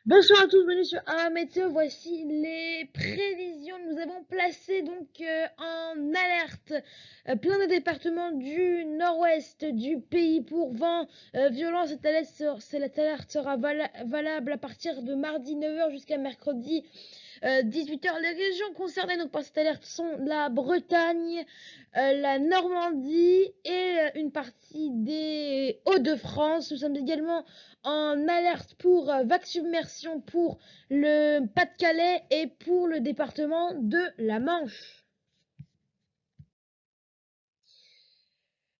Bonsoir à tous, bienvenue sur A Météo. Voici les prévisions. Nous avons placé en alerte plein de départements du nord-ouest du pays pour vent violent. Cette alerte sera valable à partir de mardi 9h jusqu'à mercredi 18h. Les régions concernées donc par cette alerte sont la Bretagne, la Normandie et une partie des Hauts-de-France. Nous sommes également en alerte pour vague submersion pour le Pas-de-Calais et pour le département de la Manche.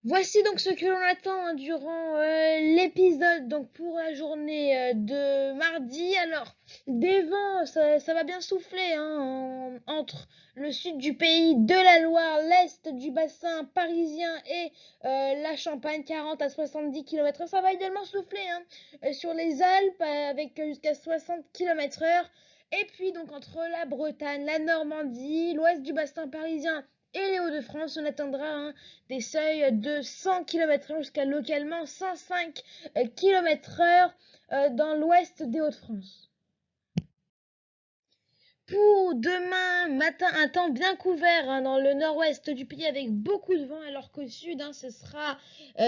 Voici donc ce que l'on attend durant l'épisode, donc pour la journée de mardi. Alors, des vents, ça va bien souffler entre le sud du pays, de la Loire, l'est du bassin parisien et la Champagne, 40 à 70 km/h. Ça va également souffler sur les Alpes avec jusqu'à 60 km/h. Et puis donc entre la Bretagne, la Normandie, l'ouest du bassin parisien et les Hauts-de-France, on atteindra des seuils de 100 km/h jusqu'à localement 105 km/h dans l'ouest des Hauts-de-France. Pour demain matin, un temps bien couvert dans le nord-ouest du pays avec beaucoup de vent, alors qu'au sud, ce sera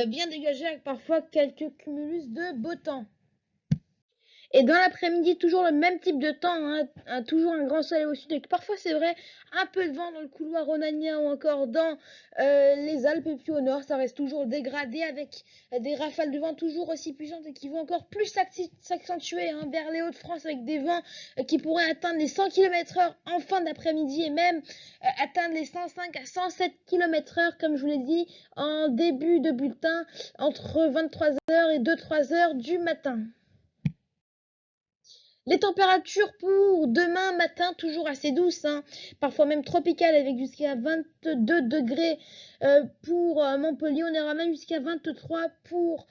bien dégagé avec parfois quelques cumulus de beau temps. Et dans l'après-midi, toujours le même type de temps, toujours un grand soleil au sud, et parfois c'est vrai, un peu de vent dans le couloir rhodanien ou encore dans les Alpes, et puis au nord, ça reste toujours dégradé avec des rafales de vent toujours aussi puissantes et qui vont encore plus s'accentuer vers les Hauts-de-France avec des vents qui pourraient atteindre les 100 km/h en fin d'après-midi et même atteindre les 105 à 107 km/h, comme je vous l'ai dit, en début de bulletin entre 23h et 2-3h du matin. Les températures pour demain matin, toujours assez douces, parfois même tropicales avec jusqu'à 22 degrés pour Montpellier. On ira même jusqu'à 23 pour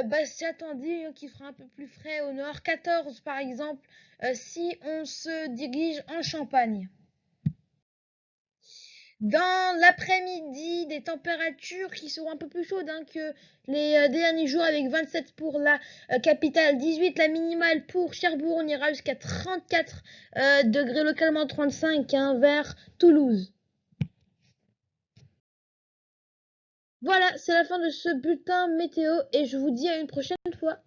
Bastia-Tandy qui fera un peu plus frais au nord. 14 par exemple si on se dirige en Champagne. Dans l'après-midi, des températures qui seront un peu plus chaudes que les derniers jours avec 27 pour la capitale, 18 la minimale pour Cherbourg, on ira jusqu'à 34 degrés, localement 35 vers Toulouse. Voilà, c'est la fin de ce bulletin météo et je vous dis à une prochaine fois.